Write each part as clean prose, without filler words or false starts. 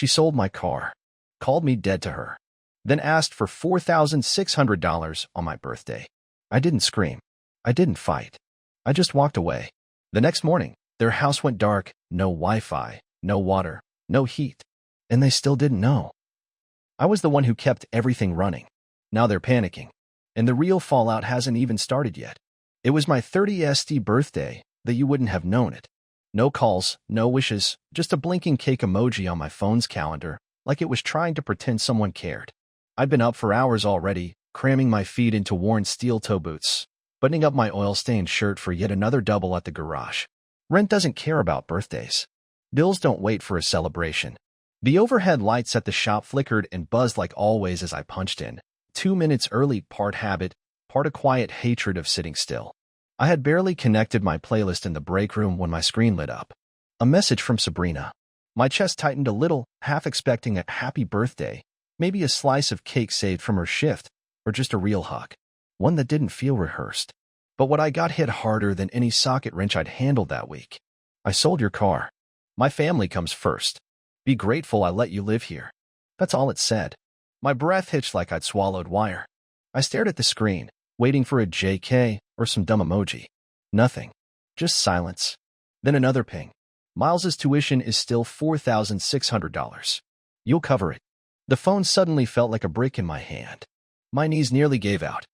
She sold my car, called me dead to her, then asked for $4,600 on my birthday. I didn't scream. I didn't fight. I just walked away. The next morning, their house went dark, no Wi-Fi, no water, no heat, and they still didn't know. I was the one who kept everything running. Now they're panicking, and the real fallout hasn't even started yet. It was my 30th birthday that you wouldn't have known it. No calls, no wishes, just a blinking cake emoji on my phone's calendar, like it was trying to pretend someone cared. I'd been up for hours already, cramming my feet into worn steel toe boots, buttoning up my oil-stained shirt for yet another double at the garage. Rent doesn't care about birthdays. Bills don't wait for a celebration. The overhead lights at the shop flickered and buzzed like always as I punched in. 2 minutes early, part habit, part a quiet hatred of sitting still. I had barely connected my playlist in the break room when my screen lit up. A message from Sabrina. My chest tightened a little, half expecting a happy birthday, maybe a slice of cake saved from her shift, or just a real hug. One that didn't feel rehearsed. But what I got hit harder than any socket wrench I'd handled that week. I sold your car. My family comes first. Be grateful I let you live here. That's all it said. My breath hitched like I'd swallowed wire. I stared at the screen, waiting for a JK or some dumb emoji. Nothing. Just silence. Then another ping. Miles's tuition is still $4,600. You'll cover it. The phone suddenly felt like a brick in my hand. My knees nearly gave out.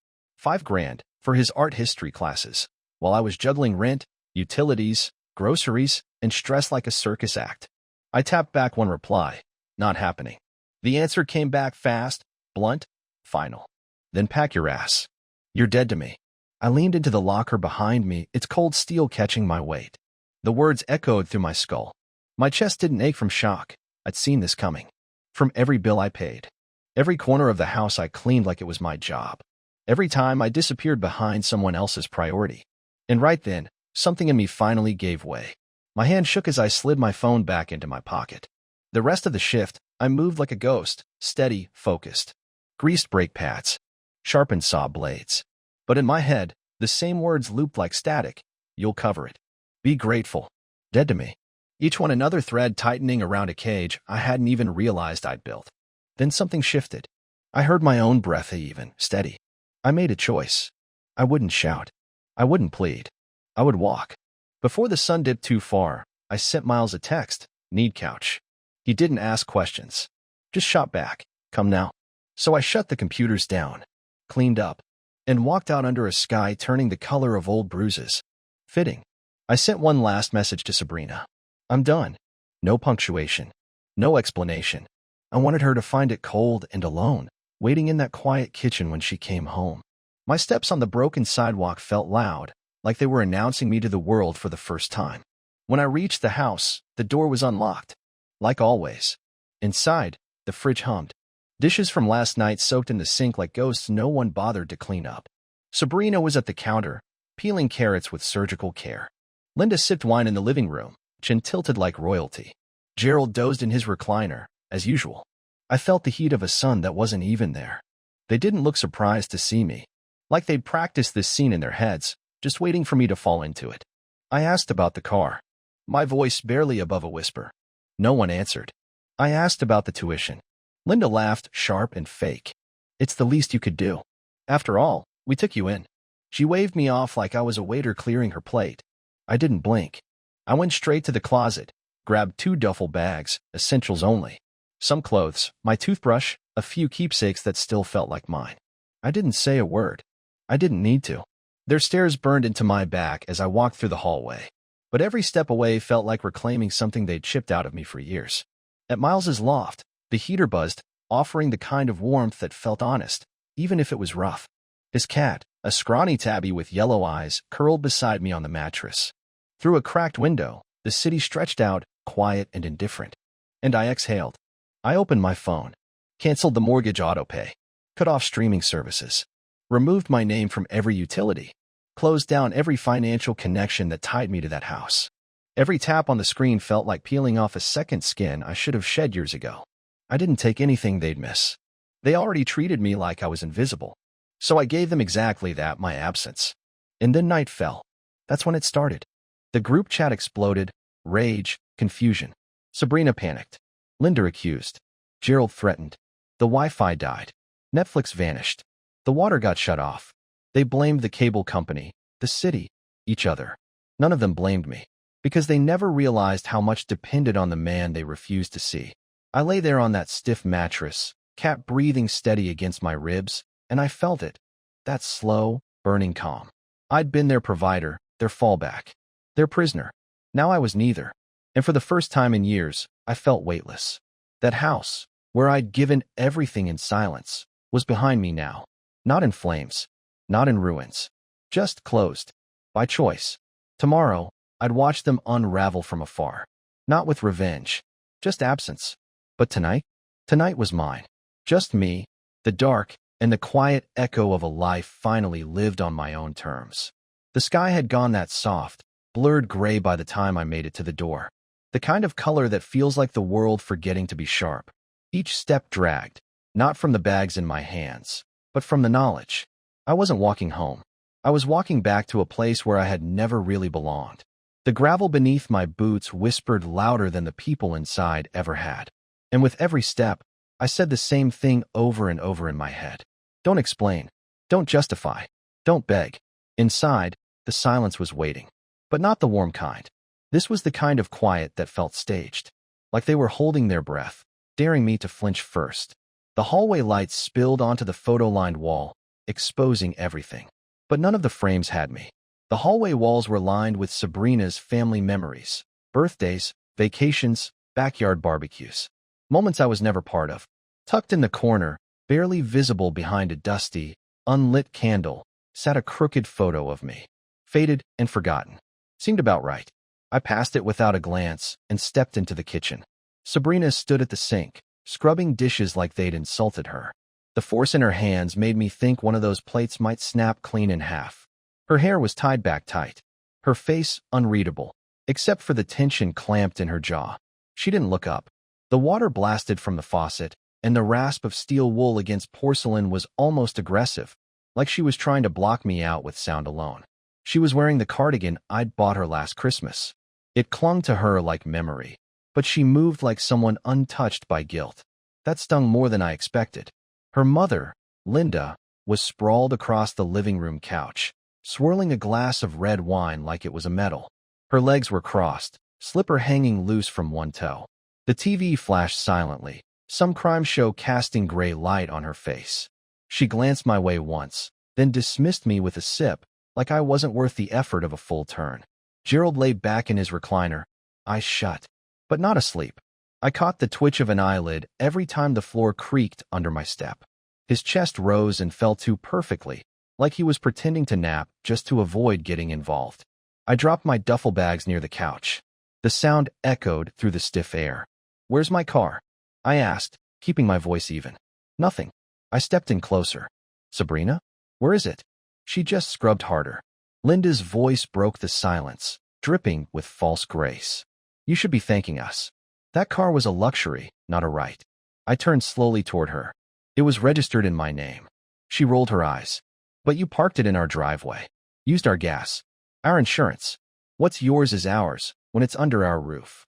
$5,000 for his art history classes, while I was juggling rent, utilities, groceries, and stress like a circus act. I tapped back one reply. Not happening. The answer came back fast, blunt, final. Then pack your ass. You're dead to me. I leaned into the locker behind me, its cold steel catching my weight. The words echoed through my skull. My chest didn't ache from shock. I'd seen this coming. From every bill I paid. Every corner of the house I cleaned like it was my job. Every time I disappeared behind someone else's priority. And right then, something in me finally gave way. My hand shook as I slid my phone back into my pocket. The rest of the shift, I moved like a ghost, steady, focused. Greased brake pads. Sharpened saw blades. But in my head, the same words looped like static. You'll cover it. Be grateful. Dead to me. Each one another thread tightening around a cage I hadn't even realized I'd built. Then something shifted. I heard my own breath even, steady. I made a choice. I wouldn't shout. I wouldn't plead. I would walk. Before the sun dipped too far, I sent Miles a text. Need couch. He didn't ask questions. Just shot back. Come now. So I shut the computers down, cleaned up, and walked out under a sky turning the color of old bruises. Fitting. I sent one last message to Sabrina. I'm done. No punctuation. No explanation. I wanted her to find it cold and alone, waiting in that quiet kitchen when she came home. My steps on the broken sidewalk felt loud, like they were announcing me to the world for the first time. When I reached the house, the door was unlocked. Like always. Inside, the fridge hummed. Dishes from last night soaked in the sink like ghosts no one bothered to clean up. Sabrina was at the counter, peeling carrots with surgical care. Linda sipped wine in the living room, chin tilted like royalty. Gerald dozed in his recliner, as usual. I felt the heat of a sun that wasn't even there. They didn't look surprised to see me, like they'd practiced this scene in their heads, just waiting for me to fall into it. I asked about the car, my voice barely above a whisper. No one answered. I asked about the tuition. Linda laughed, sharp and fake. It's the least you could do. After all, we took you in. She waved me off like I was a waiter clearing her plate. I didn't blink. I went straight to the closet, grabbed 2 duffel bags, essentials only. Some clothes, my toothbrush, a few keepsakes that still felt like mine. I didn't say a word. I didn't need to. Their stares burned into my back as I walked through the hallway. But every step away felt like reclaiming something they'd chipped out of me for years. At Miles's loft, the heater buzzed, offering the kind of warmth that felt honest, even if it was rough. His cat, a scrawny tabby with yellow eyes, curled beside me on the mattress. Through a cracked window, the city stretched out, quiet and indifferent. And I exhaled. I opened my phone, canceled the mortgage autopay, cut off streaming services, removed my name from every utility, closed down every financial connection that tied me to that house. Every tap on the screen felt like peeling off a second skin I should have shed years ago. I didn't take anything they'd miss. They already treated me like I was invisible. So I gave them exactly that, my absence. And then night fell. That's when it started. The group chat exploded. Rage, confusion. Sabrina panicked. Linda accused. Gerald threatened. The Wi-Fi died. Netflix vanished. The water got shut off. They blamed the cable company, the city, each other. None of them blamed me, because they never realized how much depended on the man they refused to see. I lay there on that stiff mattress, cat breathing steady against my ribs, and I felt it. That slow, burning calm. I'd been their provider, their fallback, their prisoner. Now I was neither. And for the first time in years, I felt weightless. That house, where I'd given everything in silence, was behind me now. Not in flames. Not in ruins. Just closed. By choice. Tomorrow, I'd watch them unravel from afar. Not with revenge. Just absence. But tonight? Tonight was mine. Just me, the dark, and the quiet echo of a life finally lived on my own terms. The sky had gone that soft, blurred gray by the time I made it to the door. The kind of color that feels like the world forgetting to be sharp. Each step dragged, not from the bags in my hands, but from the knowledge. I wasn't walking home. I was walking back to a place where I had never really belonged. The gravel beneath my boots whispered louder than the people inside ever had. And with every step, I said the same thing over and over in my head. Don't explain. Don't justify. Don't beg. Inside, the silence was waiting. But not the warm kind. This was the kind of quiet that felt staged. Like they were holding their breath, daring me to flinch first. The hallway lights spilled onto the photo-lined wall, exposing everything. But none of the frames had me. The hallway walls were lined with Sabrina's family memories. Birthdays, vacations, backyard barbecues. Moments I was never part of. Tucked in the corner, barely visible behind a dusty, unlit candle, sat a crooked photo of me. Faded and forgotten. Seemed about right. I passed it without a glance and stepped into the kitchen. Sabrina stood at the sink, scrubbing dishes like they'd insulted her. The force in her hands made me think one of those plates might snap clean in half. Her hair was tied back tight. Her face unreadable, except for the tension clamped in her jaw. She didn't look up. The water blasted from the faucet, and the rasp of steel wool against porcelain was almost aggressive, like she was trying to block me out with sound alone. She was wearing the cardigan I'd bought her last Christmas. It clung to her like memory, but she moved like someone untouched by guilt. That stung more than I expected. Her mother, Linda, was sprawled across the living room couch, swirling a glass of red wine like it was a medal. Her legs were crossed, slipper hanging loose from one toe. The TV flashed silently, some crime show casting gray light on her face. She glanced my way once, then dismissed me with a sip, like I wasn't worth the effort of a full turn. Gerald lay back in his recliner, eyes shut, but not asleep. I caught the twitch of an eyelid every time the floor creaked under my step. His chest rose and fell too perfectly, like he was pretending to nap just to avoid getting involved. I dropped my duffel bags near the couch. The sound echoed through the stiff air. "Where's my car?" I asked, keeping my voice even. "Nothing." I stepped in closer. "Sabrina? Where is it?" She just scrubbed harder. Linda's voice broke the silence, dripping with false grace. "You should be thanking us. That car was a luxury, not a right." I turned slowly toward her. "It was registered in my name." She rolled her eyes. "But you parked it in our driveway. Used our gas. Our insurance. What's yours is ours when it's under our roof."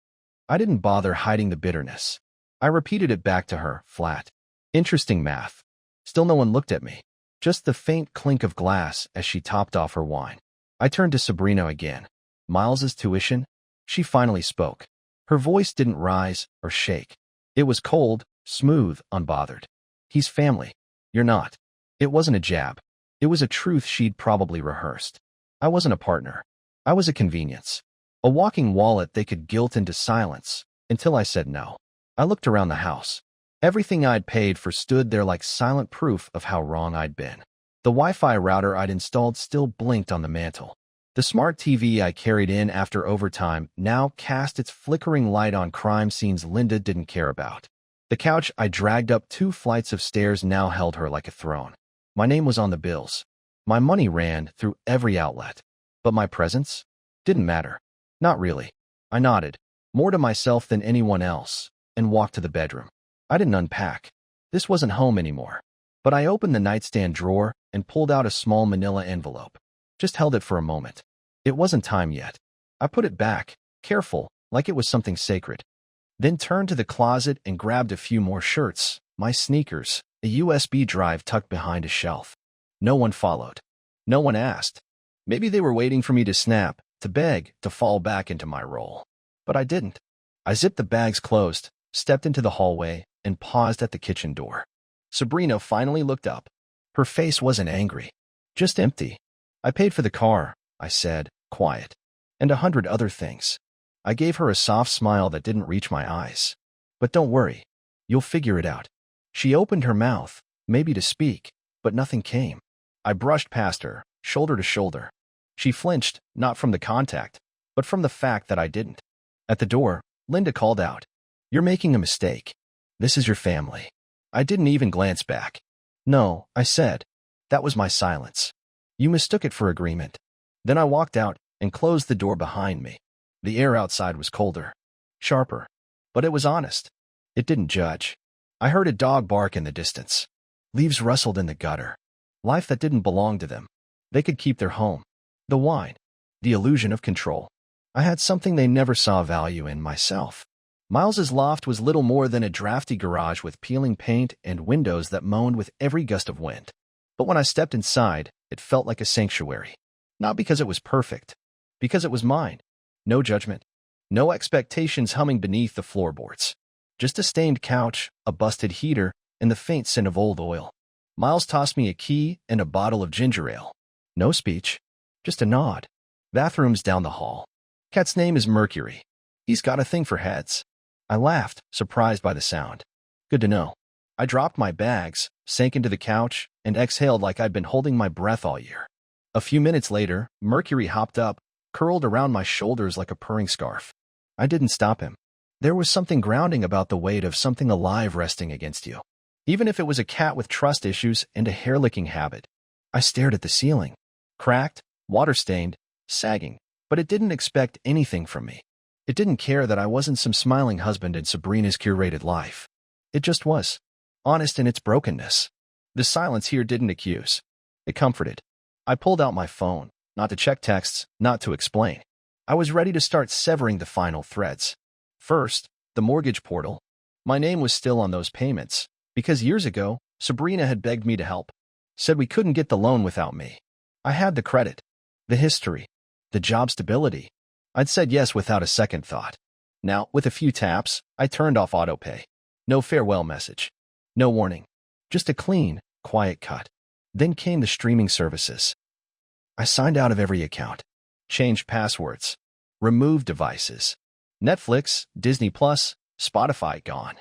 I didn't bother hiding the bitterness. I repeated it back to her, flat. Interesting math. Still no one looked at me. Just the faint clink of glass as she topped off her wine. I turned to Sabrina again. "Miles's tuition?" She finally spoke. Her voice didn't rise or shake. It was cold, smooth, unbothered. "He's family. You're not." It wasn't a jab. It was a truth she'd probably rehearsed. I wasn't a partner. I was a convenience. A walking wallet they could guilt into silence, until I said no. I looked around the house. Everything I'd paid for stood there like silent proof of how wrong I'd been. The Wi-Fi router I'd installed still blinked on the mantel. The smart TV I carried in after overtime now cast its flickering light on crime scenes Linda didn't care about. The couch I dragged up 2 flights of stairs now held her like a throne. My name was on the bills. My money ran through every outlet. But my presence? Didn't matter. Not really. I nodded, more to myself than anyone else, and walked to the bedroom. I didn't unpack. This wasn't home anymore. But I opened the nightstand drawer and pulled out a small manila envelope. Just held it for a moment. It wasn't time yet. I put it back, careful, like it was something sacred. then turned to the closet and grabbed a few more shirts, my sneakers, a USB drive tucked behind a shelf. No one followed. No one asked. Maybe they were waiting for me to snap, to beg, to fall back into my role. But I didn't. I zipped the bags closed, stepped into the hallway, and paused at the kitchen door. Sabrina finally looked up. Her face wasn't angry, just empty. I paid for the car, I said, quiet, and 100 other things. I gave her a soft smile that didn't reach my eyes. But don't worry. You'll figure it out. She opened her mouth, maybe to speak, but nothing came. I brushed past her, shoulder to shoulder. She flinched, not from the contact, but from the fact that I didn't. At the door, Linda called out, "You're making a mistake. This is your family." I didn't even glance back. "No," I said. That was my silence. "You mistook it for agreement." Then I walked out and closed the door behind me. The air outside was colder, sharper, but it was honest. It didn't judge. I heard a dog bark in the distance. Leaves rustled in the gutter. Life that didn't belong to them. They could keep their home. The wine. The illusion of control. I had something they never saw value in, myself. Miles's loft was little more than a drafty garage with peeling paint and windows that moaned with every gust of wind. But when I stepped inside, it felt like a sanctuary. Not because it was perfect, because it was mine. No judgment. No expectations humming beneath the floorboards. Just a stained couch, a busted heater, and the faint scent of old oil. Miles tossed me a key and a bottle of ginger ale. No speech, just a nod. Bathroom's down the hall. Cat's name is Mercury. He's got a thing for heads. I laughed, surprised by the sound. Good to know. I dropped my bags, sank into the couch, and exhaled like I'd been holding my breath all year. A few minutes later, Mercury hopped up, curled around my shoulders like a purring scarf. I didn't stop him. There was something grounding about the weight of something alive resting against you. Even if it was a cat with trust issues and a hair-licking habit. I stared at the ceiling. Cracked, water-stained, sagging, but it didn't expect anything from me. It didn't care that I wasn't some smiling husband in Sabrina's curated life. It just was. Honest in its brokenness. The silence here didn't accuse. It comforted. I pulled out my phone, not to check texts, not to explain. I was ready to start severing the final threads. First, the mortgage portal. My name was still on those payments, because years ago, Sabrina had begged me to help. Said we couldn't get the loan without me. I had the credit, the history, the job stability. I'd said yes without a second thought. Now, with a few taps, I turned off autopay. No farewell message. No warning. Just a clean, quiet cut. Then came the streaming services. I signed out of every account. Changed passwords. Removed devices. Netflix, Disney Plus, Spotify gone.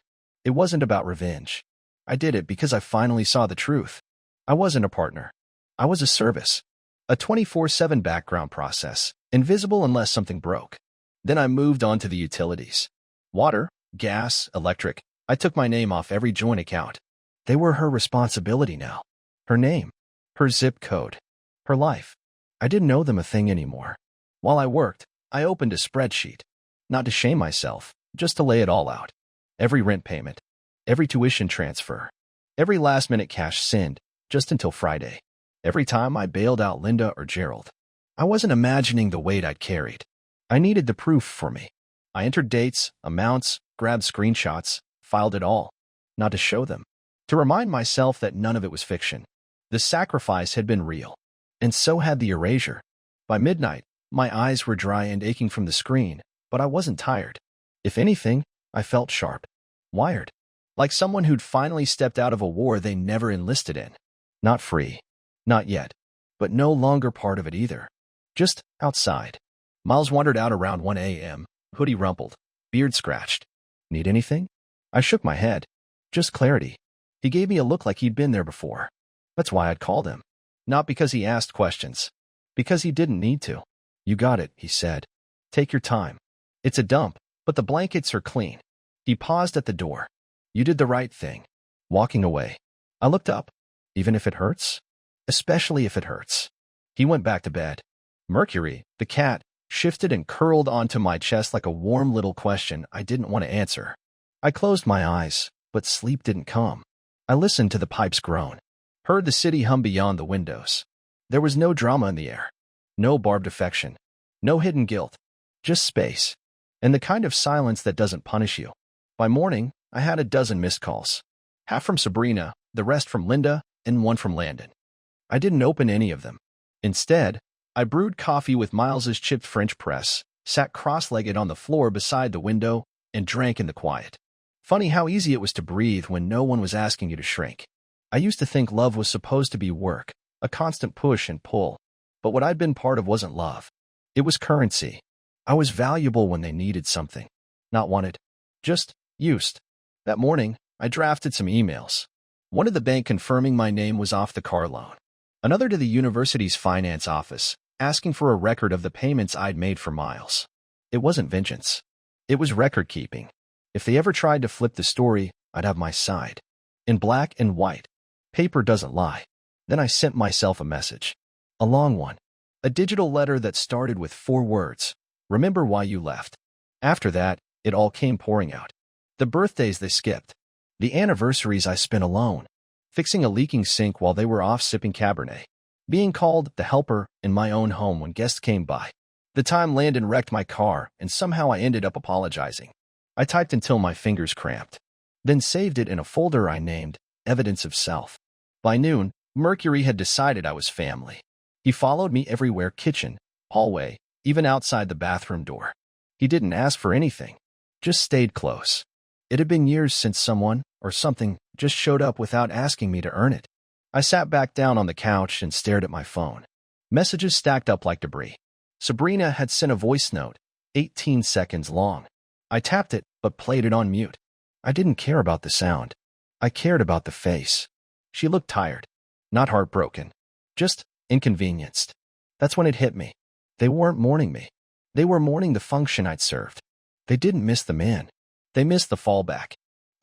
It wasn't about revenge. I did it because I finally saw the truth. I wasn't a partner. I was a service. A 24/7 background process, invisible unless something broke. Then I moved on to the utilities. Water, gas, electric. I took my name off every joint account. They were her responsibility now. Her name. Her zip code. Her life. I didn't owe them a thing anymore. While I worked, I opened a spreadsheet. Not to shame myself, just to lay it all out. Every rent payment. Every tuition transfer. Every last-minute cash send, just until Friday. Every time I bailed out Linda or Gerald. I wasn't imagining the weight I'd carried. I needed the proof for me. I entered dates, amounts, grabbed screenshots, filed it all. Not to show them. To remind myself that none of it was fiction. The sacrifice had been real. And so had the erasure. By midnight, my eyes were dry and aching from the screen, but I wasn't tired. If anything, I felt sharp. Wired. Like someone who'd finally stepped out of a war they never enlisted in. Not free. Not yet. But no longer part of it either. Just outside. Miles wandered out around 1 a.m., hoodie rumpled, beard scratched. Need anything? I shook my head. Just clarity. He gave me a look like he'd been there before. That's why I'd called him. Not because he asked questions. Because he didn't need to. You got it, he said. Take your time. It's a dump, but the blankets are clean. He paused at the door. You did the right thing. Walking away. I looked up. Even if it hurts? Especially if it hurts. He went back to bed. Mercury, the cat, shifted and curled onto my chest like a warm little question I didn't want to answer. I closed my eyes, but sleep didn't come. I listened to the pipes groan. Heard the city hum beyond the windows. There was no drama in the air. No barbed affection. No hidden guilt. Just space. And the kind of silence that doesn't punish you. By morning, I had a dozen missed calls. Half from Sabrina, the rest from Linda, and one from Landon. I didn't open any of them. Instead, I brewed coffee with Miles's chipped French press, sat cross-legged on the floor beside the window, and drank in the quiet. Funny how easy it was to breathe when no one was asking you to shrink. I used to think love was supposed to be work, a constant push and pull. But what I'd been part of wasn't love. It was currency. I was valuable when they needed something. Not wanted. Just used. That morning, I drafted some emails. One to the bank confirming my name was off the car loan. Another to the university's finance office, asking for a record of the payments I'd made for Miles. It wasn't vengeance. It was record-keeping. If they ever tried to flip the story, I'd have my side. In black and white. Paper doesn't lie. Then I sent myself a message. A long one. A digital letter that started with 4 words. Remember why you left. After that, it all came pouring out. The birthdays they skipped. The anniversaries I spent alone. Fixing a leaking sink while they were off sipping Cabernet. Being called the helper in my own home when guests came by. The time Landon wrecked my car and somehow I ended up apologizing. I typed until my fingers cramped. Then saved it in a folder I named Evidence of Self. By noon, Mercury had decided I was family. He followed me everywhere, kitchen, hallway, even outside the bathroom door. He didn't ask for anything. Just stayed close. It had been years since someone, or something, just showed up without asking me to earn it. I sat back down on the couch and stared at my phone. Messages stacked up like debris. Sabrina had sent a voice note, 18 seconds long. I tapped it, but played it on mute. I didn't care about the sound. I cared about the face. She looked tired. Not heartbroken. Just inconvenienced. That's when it hit me. They weren't mourning me. They were mourning the function I'd served. They didn't miss the man. They missed the fallback.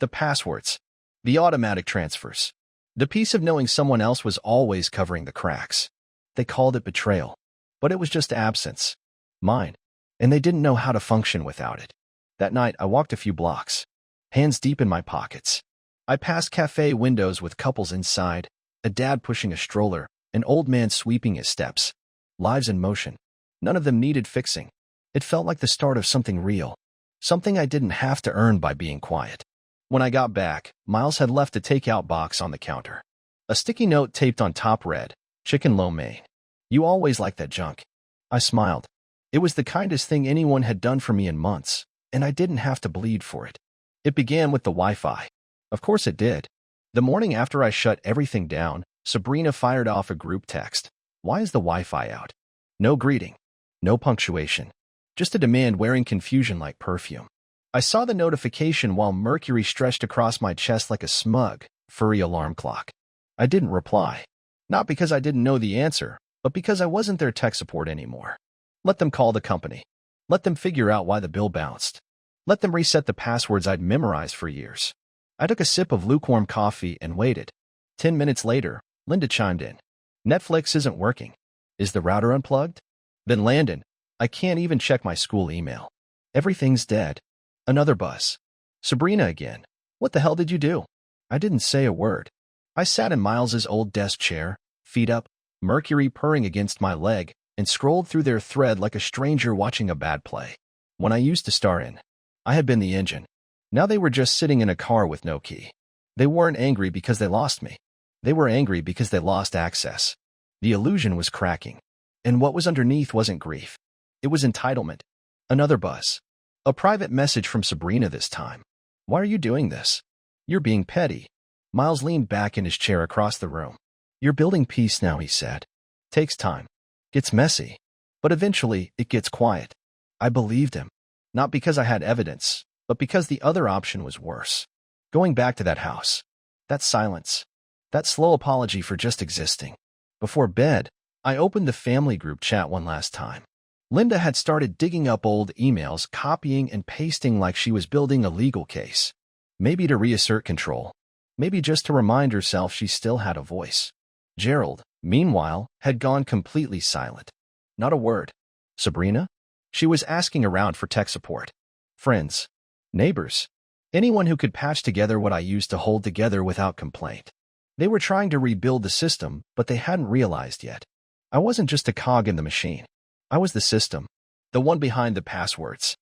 The passwords. The automatic transfers. The peace of knowing someone else was always covering the cracks. They called it betrayal. But it was just absence. Mine. And they didn't know how to function without it. That night, I walked a few blocks. Hands deep in my pockets. I passed cafe windows with couples inside, a dad pushing a stroller, an old man sweeping his steps. Lives in motion. None of them needed fixing. It felt like the start of something real. Something I didn't have to earn by being quiet. When I got back, Miles had left a takeout box on the counter. A sticky note taped on top read, "Chicken lo mein. You always like that junk." I smiled. It was the kindest thing anyone had done for me in months, and I didn't have to bleed for it. It began with the Wi-Fi. Of course it did. The morning after I shut everything down, Sabrina fired off a group text. Why is the Wi-Fi out? No greeting. No punctuation. Just a demand wearing confusion like perfume. I saw the notification while Mercury stretched across my chest like a smug, furry alarm clock. I didn't reply. Not because I didn't know the answer, but because I wasn't their tech support anymore. Let them call the company. Let them figure out why the bill bounced. Let them reset the passwords I'd memorized for years. I took a sip of lukewarm coffee and waited. 10 minutes later, Linda chimed in. Netflix isn't working. Is the router unplugged? Then Landon, I can't even check my school email. Everything's dead. Another buzz. Sabrina again. What the hell did you do? I didn't say a word. I sat in Miles's old desk chair, feet up, Mercury purring against my leg, and scrolled through their thread like a stranger watching a bad play. When I used to star in, I had been the engine. Now they were just sitting in a car with no key. They weren't angry because they lost me. They were angry because they lost access. The illusion was cracking. And what was underneath wasn't grief. It was entitlement. Another buzz. A private message from Sabrina this time. Why are you doing this? You're being petty. Miles leaned back in his chair across the room. You're building peace now, he said. Takes time. Gets messy. But eventually, it gets quiet. I believed him. Not because I had evidence, but because the other option was worse. Going back to that house. That silence. That slow apology for just existing. Before bed, I opened the family group chat one last time. Linda had started digging up old emails, copying and pasting like she was building a legal case. Maybe to reassert control. Maybe just to remind herself she still had a voice. Gerald, meanwhile, had gone completely silent. Not a word. Sabrina? She was asking around for tech support. Friends. Neighbors. Anyone who could patch together what I used to hold together without complaint. They were trying to rebuild the system, but they hadn't realized yet. I wasn't just a cog in the machine. I was the system. The one behind the passwords.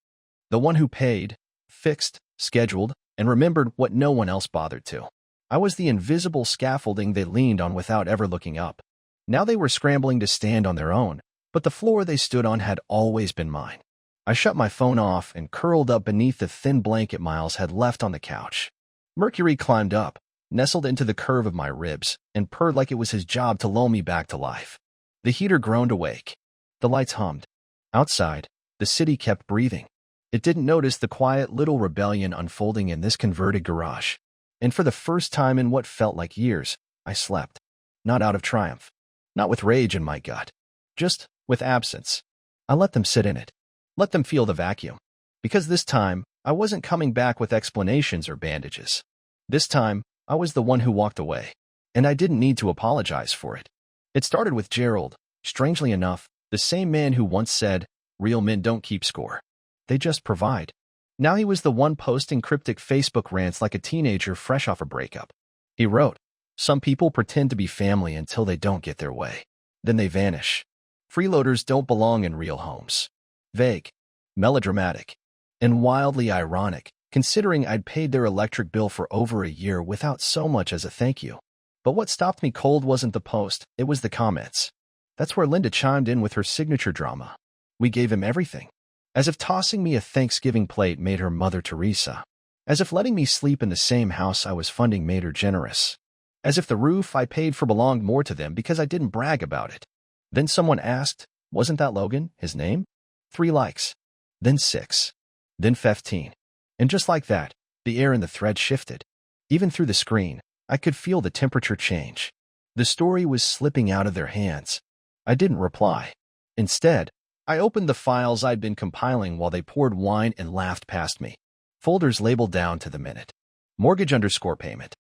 The one who paid, fixed, scheduled, and remembered what no one else bothered to. I was the invisible scaffolding they leaned on without ever looking up. Now they were scrambling to stand on their own, but the floor they stood on had always been mine. I shut my phone off and curled up beneath the thin blanket Miles had left on the couch. Mercury climbed up, nestled into the curve of my ribs, and purred like it was his job to lull me back to life. The heater groaned awake. The lights hummed. Outside, the city kept breathing. It didn't notice the quiet little rebellion unfolding in this converted garage. And for the first time in what felt like years, I slept. Not out of triumph. Not with rage in my gut. Just with absence. I let them sit in it. Let them feel the vacuum. Because this time, I wasn't coming back with explanations or bandages. This time, I was the one who walked away. And I didn't need to apologize for it. It started with Gerald, strangely enough, the same man who once said, "Real men don't keep score. They just provide." Now he was the one posting cryptic Facebook rants like a teenager fresh off a breakup. He wrote, "Some people pretend to be family until they don't get their way. Then they vanish. Freeloaders don't belong in real homes." Vague, melodramatic, and wildly ironic, considering I'd paid their electric bill for over a year without so much as a thank you. But what stopped me cold wasn't the post, it was the comments. That's where Linda chimed in with her signature drama. "We gave him everything." As if tossing me a Thanksgiving plate made her Mother Teresa. As if letting me sleep in the same house I was funding made her generous. As if the roof I paid for belonged more to them because I didn't brag about it. Then someone asked, "Wasn't that Logan, his name?" 3 likes. Then 6. Then 15. And just like that, the air in the thread shifted. Even through the screen, I could feel the temperature change. The story was slipping out of their hands. I didn't reply. Instead, I opened the files I'd been compiling while they poured wine and laughed past me. Folders labeled down to the minute. Mortgage_payment.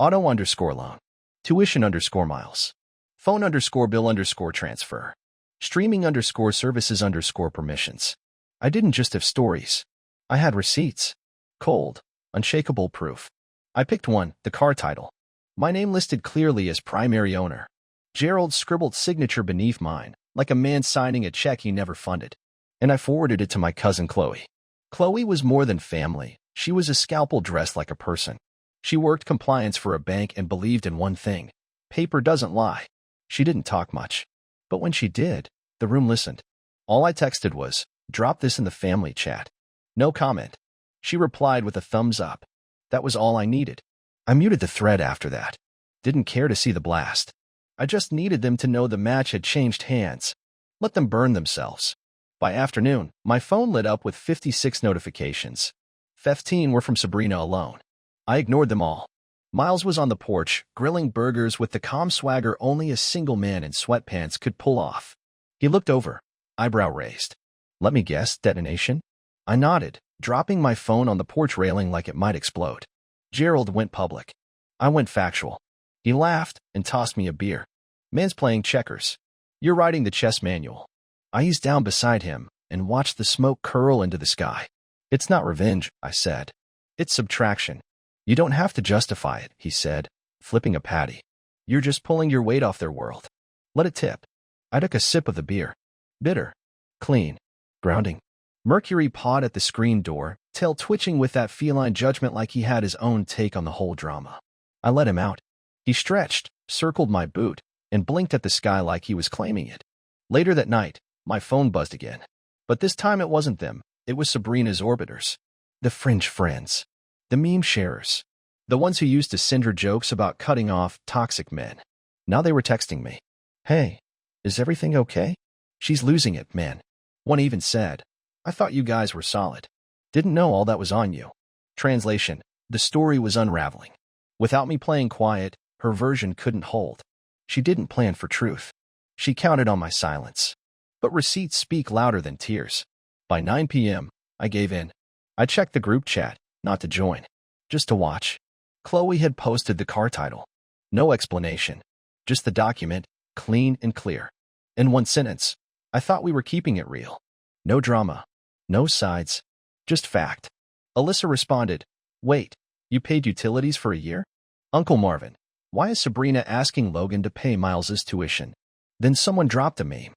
Auto_loan. Tuition_miles. Phone_bill_transfer. Streaming_services_permissions. I didn't just have stories. I had receipts. Cold, unshakable proof. I picked one, the car title. My name listed clearly as primary owner. Gerald's scribbled signature beneath mine, like a man signing a check he never funded. And I forwarded it to my cousin Chloe. Chloe was more than family. She was a scalpel dressed like a person. She worked compliance for a bank and believed in one thing. Paper doesn't lie. She didn't talk much. But when she did, the room listened. All I texted was, "Drop this in the family chat." No comment. She replied with a thumbs up. That was all I needed. I muted the thread after that. Didn't care to see the blast. I just needed them to know the match had changed hands. Let them burn themselves. By afternoon, my phone lit up with 56 notifications. 15 were from Sabrina alone. I ignored them all. Miles was on the porch, grilling burgers with the calm swagger only a single man in sweatpants could pull off. He looked over, eyebrow raised. "Let me guess, detonation?" I nodded, dropping my phone on the porch railing like it might explode. Gerald went public. I went factual. He laughed and tossed me a beer. "Man's playing checkers. You're writing the chess manual." I eased down beside him and watched the smoke curl into the sky. "It's not revenge," I said. "It's subtraction. You don't have to justify it," he said, flipping a patty. "You're just pulling your weight off their world. Let it tip." I took a sip of the beer. Bitter. Clean. Grounding. Mercury pawed at the screen door, tail twitching with that feline judgment like he had his own take on the whole drama. I let him out. He stretched, circled my boot, and blinked at the sky like he was claiming it. Later that night, my phone buzzed again. But this time it wasn't them. It was Sabrina's orbiters. The fringe friends. The meme sharers. The ones who used to send her jokes about cutting off toxic men. Now they were texting me. "Hey, is everything okay? She's losing it, man." One even said, "I thought you guys were solid. Didn't know all that was on you." Translation: the story was unraveling. Without me playing quiet, her version couldn't hold. She didn't plan for truth. She counted on my silence. But receipts speak louder than tears. By 9 p.m., I gave in. I checked the group chat, not to join, just to watch. Chloe had posted the car title. No explanation. Just the document, clean and clear. In one sentence, I thought we were keeping it real. No drama. No sides. Just fact. Alyssa responded, "Wait, you paid utilities for a year? Uncle Marvin, why is Sabrina asking Logan to pay Miles's tuition?" Then someone dropped a meme.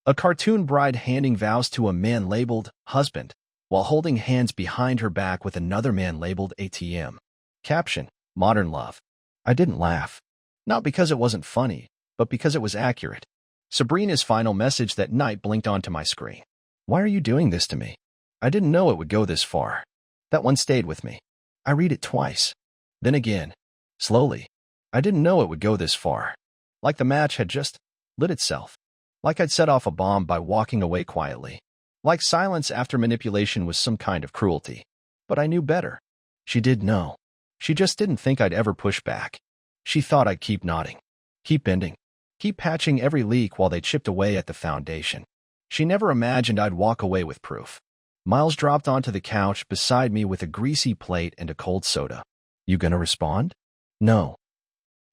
A cartoon bride handing vows to a man labeled husband. while holding hands behind her back with another man labeled ATM. Caption: Modern Love. I didn't laugh. Not because it wasn't funny, but because it was accurate. Sabrina's final message that night blinked onto my screen. Why are you doing this to me? I didn't know it would go this far. That one stayed with me. I read it twice. Then again. Slowly. I didn't know it would go this far. Like the match had just lit itself. Like I'd set off a bomb by walking away quietly. Like silence after manipulation was some kind of cruelty. But I knew better. She did know. She just didn't think I'd ever push back. She thought I'd keep nodding. Keep bending. Keep patching every leak while they chipped away at the foundation. She never imagined I'd walk away with proof. Miles dropped onto the couch beside me with a greasy plate and a cold soda. You gonna respond? No.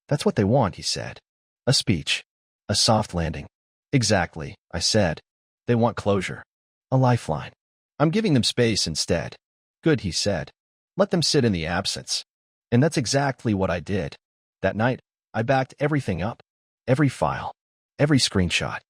That's what they want, he said. A speech. A soft landing. Exactly, I said. They want closure. A lifeline. I'm giving them space instead. Good, he said. Let them sit in the absence. And that's exactly what I did. That night, I backed everything up. Every file. Every screenshot.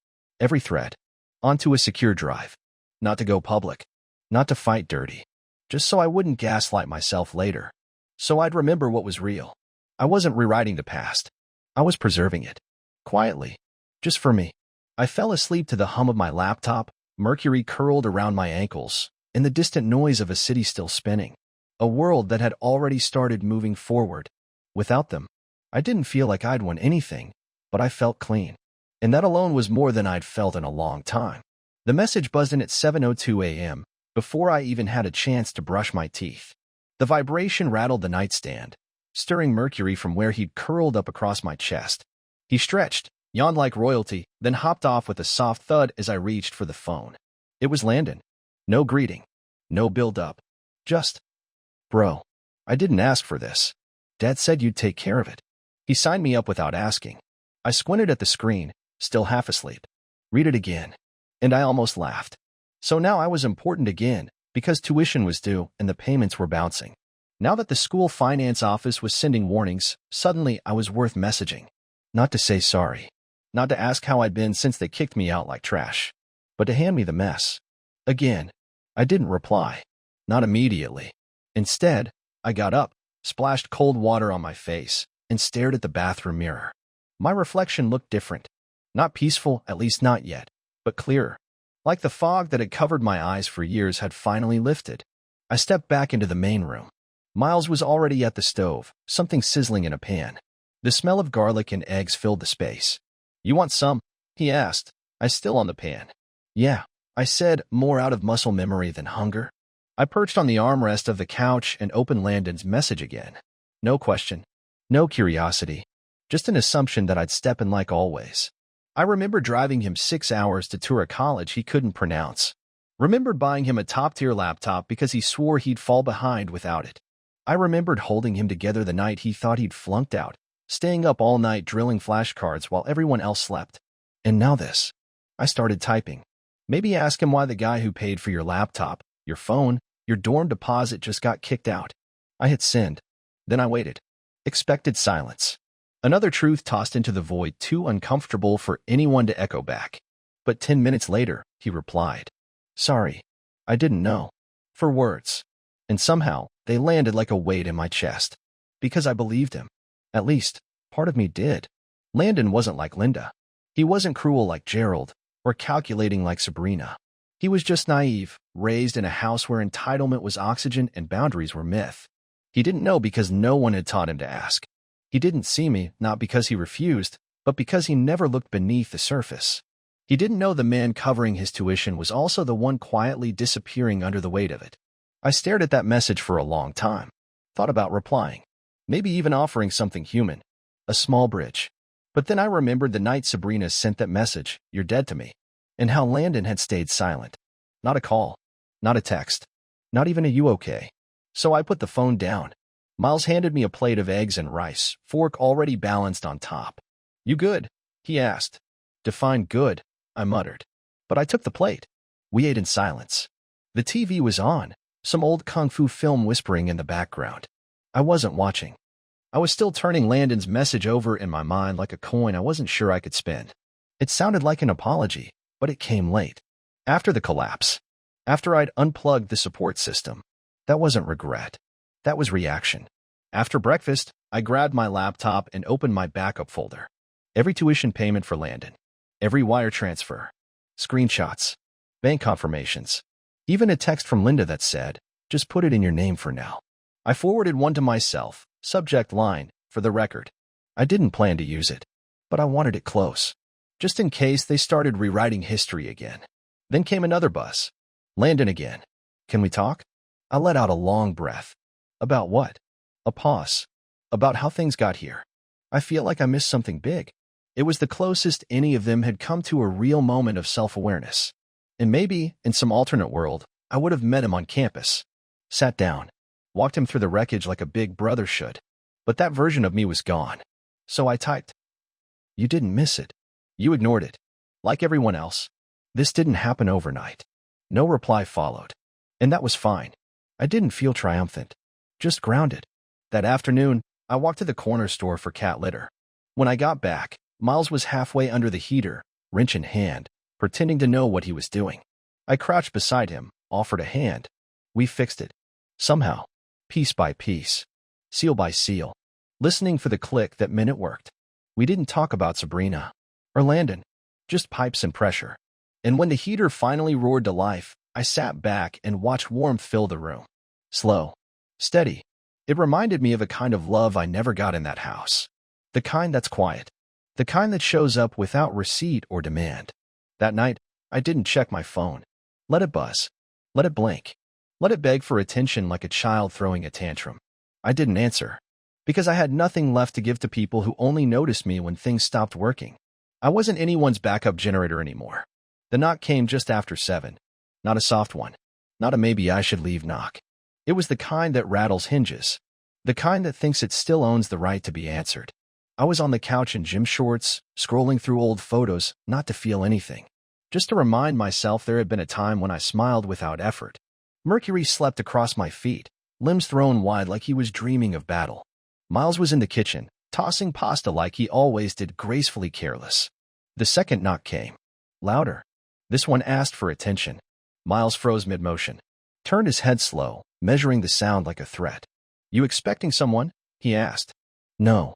Every thread. Onto a secure drive. Not to go public. Not to fight dirty. Just so I wouldn't gaslight myself later. So I'd remember what was real. I wasn't rewriting the past. I was preserving it. Quietly. Just for me. I fell asleep to the hum of my laptop, mercury curled around my ankles, and the distant noise of a city still spinning. A world that had already started moving forward. Without them, I didn't feel like I'd won anything, but I felt clean. And that alone was more than I'd felt in a long time. The message buzzed in at 7:02 a.m., before I even had a chance to brush my teeth. The vibration rattled the nightstand, stirring mercury from where he'd curled up across my chest. He stretched, yawned like royalty, then hopped off with a soft thud as I reached for the phone. It was Landon. No greeting. No build-up. Just, bro, I didn't ask for this. Dad said you'd take care of it. He signed me up without asking. I squinted at the screen, still half asleep. Read it again. And I almost laughed. So now I was important again, because tuition was due and the payments were bouncing. Now that the school finance office was sending warnings, suddenly I was worth messaging. Not to say sorry. Not to ask how I'd been since they kicked me out like trash. But to hand me the mess. Again. I didn't reply. Not immediately. Instead, I got up, splashed cold water on my face, and stared at the bathroom mirror. My reflection looked different. Not peaceful, at least not yet, but clearer. Like the fog that had covered my eyes for years had finally lifted. I stepped back into the main room. Miles was already at the stove, something sizzling in a pan. The smell of garlic and eggs filled the space. You want some? He asked, eyes still on the pan. Yeah, I said, more out of muscle memory than hunger. I perched on the armrest of the couch and opened Landon's message again. No question. No curiosity. Just an assumption that I'd step in like always. I remember driving him 6 hours to tour a college he couldn't pronounce. Remembered buying him a top-tier laptop because he swore he'd fall behind without it. I remembered holding him together the night he thought he'd flunked out, staying up all night drilling flashcards while everyone else slept. And now this. I started typing. Maybe ask him why the guy who paid for your laptop, your phone, your dorm deposit just got kicked out. I hit send. Then I waited. Expected silence. Another truth tossed into the void too uncomfortable for anyone to echo back. But 10 minutes later, he replied. Sorry. I didn't know. 4 words. And somehow, they landed like a weight in my chest. Because I believed him. At least, part of me did. Landon wasn't like Linda. He wasn't cruel like Gerald, or calculating like Sabrina. He was just naive, raised in a house where entitlement was oxygen and boundaries were myth. He didn't know because no one had taught him to ask. He didn't see me, not because he refused, but because he never looked beneath the surface. He didn't know the man covering his tuition was also the one quietly disappearing under the weight of it. I stared at that message for a long time. Thought about replying. Maybe even offering something human. A small bridge. But then I remembered the night Sabrina sent that message, "You're dead to me," and how Landon had stayed silent. Not a call. Not a text. Not even a "you okay?" So I put the phone down. Miles handed me a plate of eggs and rice, fork already balanced on top. You good? He asked. Define good, I muttered. But I took the plate. We ate in silence. The TV was on, some old kung fu film whispering in the background. I wasn't watching. I was still turning Landon's message over in my mind like a coin I wasn't sure I could spend. It sounded like an apology, but it came late. After the collapse. After I'd unplugged the support system. That wasn't regret. That was reaction. After breakfast, I grabbed my laptop and opened my backup folder. Every tuition payment for Landon. Every wire transfer. Screenshots. Bank confirmations. Even a text from Linda that said, "Just put it in your name for now." I forwarded one to myself, subject line, "For the record." I didn't plan to use it, but I wanted it close, just in case they started rewriting history again. Then came another buzz. Landon again. "Can we talk?" I let out a long breath. About what? A pause. About how things got here. I feel like I missed something big. It was the closest any of them had come to a real moment of self-awareness. And maybe, in some alternate world, I would have met him on campus. Sat down. Walked him through the wreckage like a big brother should. But that version of me was gone. So I typed. "You didn't miss it. You ignored it. Like everyone else. This didn't happen overnight." No reply followed. And that was fine. I didn't feel triumphant. Just grounded. That afternoon, I walked to the corner store for cat litter. When I got back, Miles was halfway under the heater, wrench in hand, pretending to know what he was doing. I crouched beside him, offered a hand. We fixed it. Somehow. Piece by piece. Seal by seal. Listening for the click that meant it worked. We didn't talk about Sabrina or Landon. Just pipes and pressure. And when the heater finally roared to life, I sat back and watched warmth fill the room. Slow. Steady. It reminded me of a kind of love I never got in that house. The kind that's quiet. The kind that shows up without receipt or demand. That night, I didn't check my phone. Let it buzz. Let it blink. Let it beg for attention like a child throwing a tantrum. I didn't answer. Because I had nothing left to give to people who only noticed me when things stopped working. I wasn't anyone's backup generator anymore. The knock came just after 7. Not a soft one. Not a maybe I should leave knock. It was the kind that rattles hinges. The kind that thinks it still owns the right to be answered. I was on the couch in gym shorts, scrolling through old photos, not to feel anything. Just to remind myself there had been a time when I smiled without effort. Mercury slept across my feet, limbs thrown wide like he was dreaming of battle. Miles was in the kitchen, tossing pasta like he always did, gracefully careless. The second knock came. Louder. This one asked for attention. Miles froze mid-motion. Turned his head slow, measuring the sound like a threat. "You expecting someone?" he asked. "No."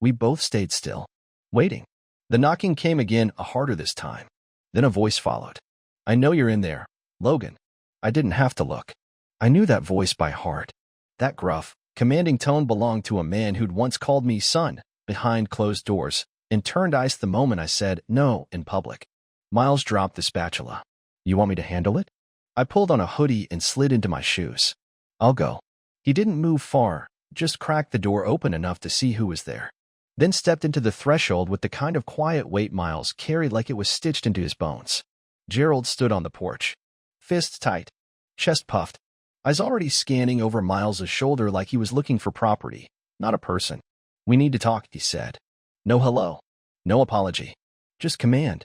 We both stayed still, waiting. The knocking came again, harder this time. Then a voice followed. "I know you're in there, Logan." I didn't have to look. I knew that voice by heart. That gruff, commanding tone belonged to a man who'd once called me son, behind closed doors, and turned ice the moment I said no in public. Miles dropped the spatula. "You want me to handle it?" I pulled on a hoodie and slid into my shoes. "I'll go." He didn't move far, just cracked the door open enough to see who was there. Then stepped into the threshold with the kind of quiet weight Miles carried like it was stitched into his bones. Gerald stood on the porch. Fists tight. Chest puffed. Eyes already scanning over Miles's shoulder like he was looking for property, not a person. "We need to talk," he said. No hello. No apology. Just command.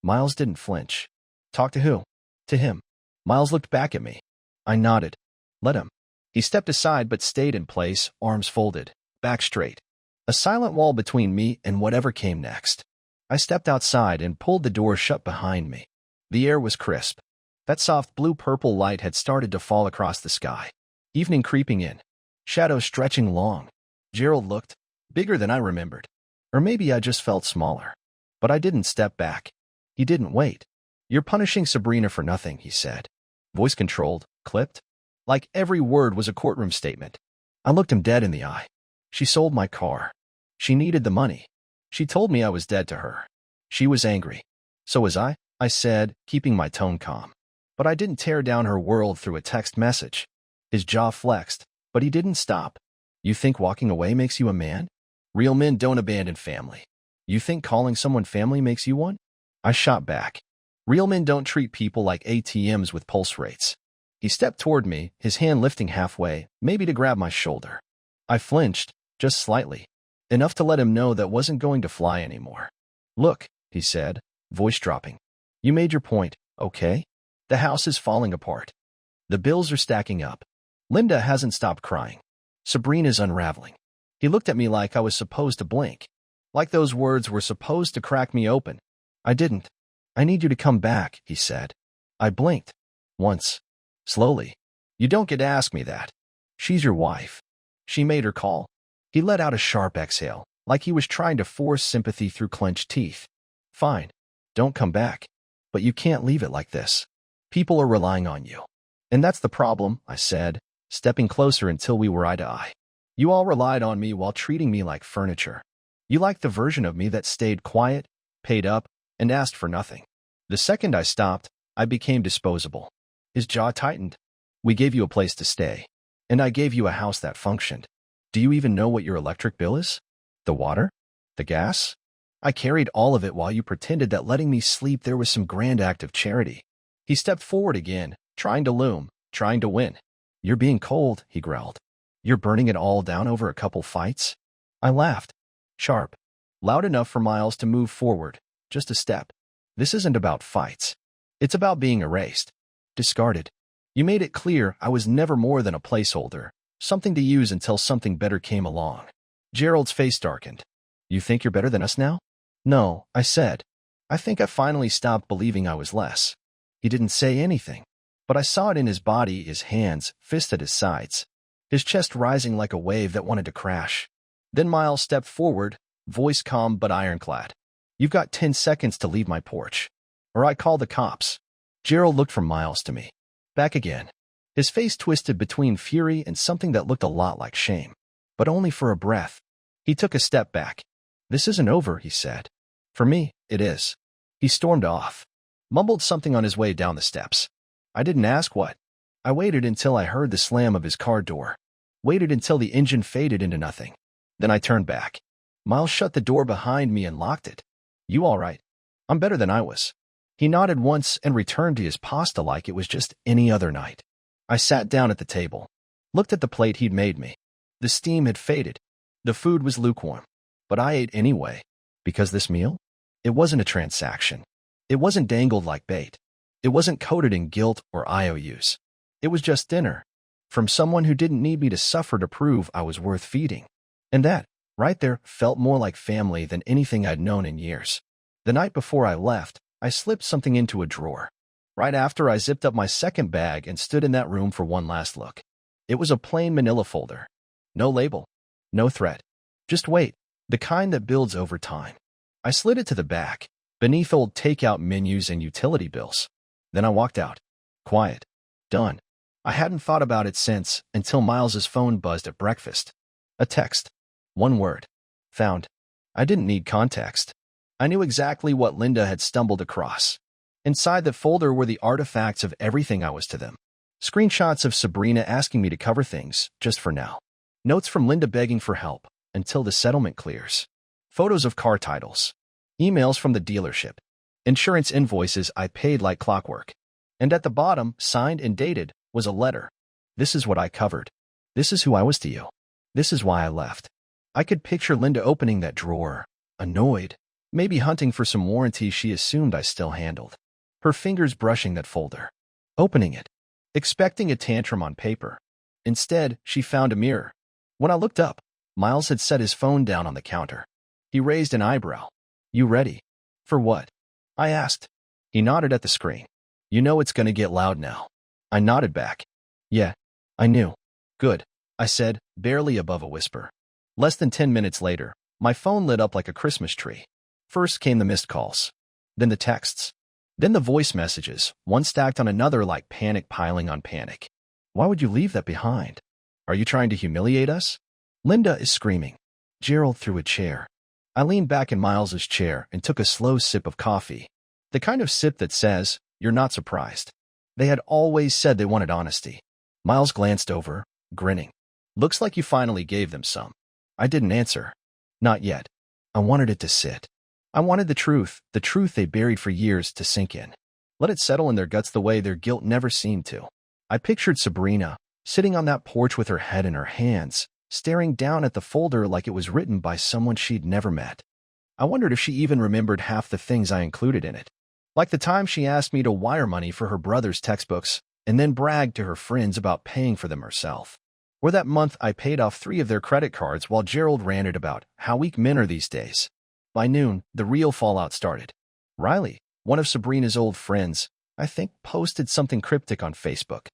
Miles didn't flinch. "Talk to who?" "To him." Miles looked back at me. I nodded. "Let him." He stepped aside but stayed in place, arms folded, back straight. A silent wall between me and whatever came next. I stepped outside and pulled the door shut behind me. The air was crisp. That soft blue-purple light had started to fall across the sky. Evening creeping in. Shadows stretching long. Gerald looked bigger than I remembered. Or maybe I just felt smaller. But I didn't step back. He didn't wait. "You're punishing Sabrina for nothing," he said. Voice controlled, clipped. Like every word was a courtroom statement. I looked him dead in the eye. "She sold my car. She needed the money. She told me I was dead to her. She was angry. So was I said, keeping my tone calm. But I didn't tear down her world through a text message." His jaw flexed, but he didn't stop. "You think walking away makes you a man? Real men don't abandon family. You think calling someone family makes you one?" I shot back. "Real men don't treat people like ATMs with pulse rates." He stepped toward me, his hand lifting halfway, maybe to grab my shoulder. I flinched, just slightly. Enough to let him know that wasn't going to fly anymore. "Look," he said, voice dropping. "You made your point, okay? The house is falling apart. The bills are stacking up. Linda hasn't stopped crying. Sabrina's unraveling." He looked at me like I was supposed to blink. Like those words were supposed to crack me open. I didn't. "I need you to come back," he said. I blinked. Once. Slowly. You don't get to ask me that. She's your wife. She made her call. He let out a sharp exhale, like he was trying to force sympathy through clenched teeth. Fine. Don't come back. But you can't leave it like this. People are relying on you. And that's the problem, I said, stepping closer until we were eye to eye. You all relied on me while treating me like furniture. You liked the version of me that stayed quiet, paid up, and asked for nothing. The second I stopped, I became disposable. His jaw tightened. We gave you a place to stay. And I gave you a house that functioned. Do you even know what your electric bill is? The water? The gas? I carried all of it while you pretended that letting me sleep there was some grand act of charity. He stepped forward again, trying to loom, trying to win. You're being cold, he growled. You're burning it all down over a couple fights? I laughed. Sharp. Loud enough for Miles to move forward, just a step. This isn't about fights. It's about being erased. Discarded. You made it clear I was never more than a placeholder, something to use until something better came along. Gerald's face darkened. You think you're better than us now? No, I said. I think I finally stopped believing I was less. He didn't say anything, but I saw it in his body, his hands, fists at his sides, his chest rising like a wave that wanted to crash. Then Miles stepped forward, voice calm but ironclad. You've got 10 seconds to leave my porch, or I call the cops. Gerald looked from Miles to me. Back again. His face twisted between fury and something that looked a lot like shame, but only for a breath. He took a step back. This isn't over, he said. For me, it is. He stormed off, mumbled something on his way down the steps. I didn't ask what. I waited until I heard the slam of his car door. Waited until the engine faded into nothing. Then I turned back. Miles shut the door behind me and locked it. You all right? I'm better than I was. He nodded once and returned to his pasta like it was just any other night. I sat down at the table, looked at the plate he'd made me. The steam had faded. The food was lukewarm. But I ate anyway, because this meal? It wasn't a transaction. It wasn't dangled like bait. It wasn't coated in guilt or IOUs. It was just dinner, from someone who didn't need me to suffer to prove I was worth feeding. And that, right there, felt more like family than anything I'd known in years. The night before I left, I slipped something into a drawer. Right after, I zipped up my second bag and stood in that room for one last look. It was a plain manila folder. No label. No threat. Just weight. The kind that builds over time. I slid it to the back, beneath old takeout menus and utility bills. Then I walked out. Quiet. Done. I hadn't thought about it since, until Miles's phone buzzed at breakfast. A text. One word. Found. I didn't need context. I knew exactly what Linda had stumbled across. Inside the folder were the artifacts of everything I was to them. Screenshots of Sabrina asking me to cover things, just for now. Notes from Linda begging for help, until the settlement clears. Photos of car titles. Emails from the dealership. Insurance invoices I paid like clockwork. And at the bottom, signed and dated, was a letter. This is what I covered. This is who I was to you. This is why I left. I could picture Linda opening that drawer, annoyed, maybe hunting for some warranty she assumed I still handled. Her fingers brushing that folder. Opening it. Expecting a tantrum on paper. Instead, she found a mirror. When I looked up, Miles had set his phone down on the counter. He raised an eyebrow. You ready? For what? I asked. He nodded at the screen. You know it's gonna get loud now. I nodded back. Yeah, I knew. Good, I said, barely above a whisper. Less than 10 minutes later, my phone lit up like a Christmas tree. First came the missed calls. Then the texts. Then the voice messages, one stacked on another like panic piling on panic. Why would you leave that behind? Are you trying to humiliate us? Linda is screaming. Gerald threw a chair. I leaned back in Miles's chair and took a slow sip of coffee. The kind of sip that says, you're not surprised. They had always said they wanted honesty. Miles glanced over, grinning. Looks like you finally gave them some. I didn't answer. Not yet. I wanted it to sit. I wanted the truth they buried for years, to sink in. Let it settle in their guts the way their guilt never seemed to. I pictured Sabrina, sitting on that porch with her head in her hands, staring down at the folder like it was written by someone she'd never met. I wondered if she even remembered half the things I included in it. Like the time she asked me to wire money for her brother's textbooks and then bragged to her friends about paying for them herself. Or that month I paid off 3 of their credit cards while Gerald ranted about how weak men are these days. By noon, the real fallout started. Riley, one of Sabrina's old friends, I think, posted something cryptic on Facebook.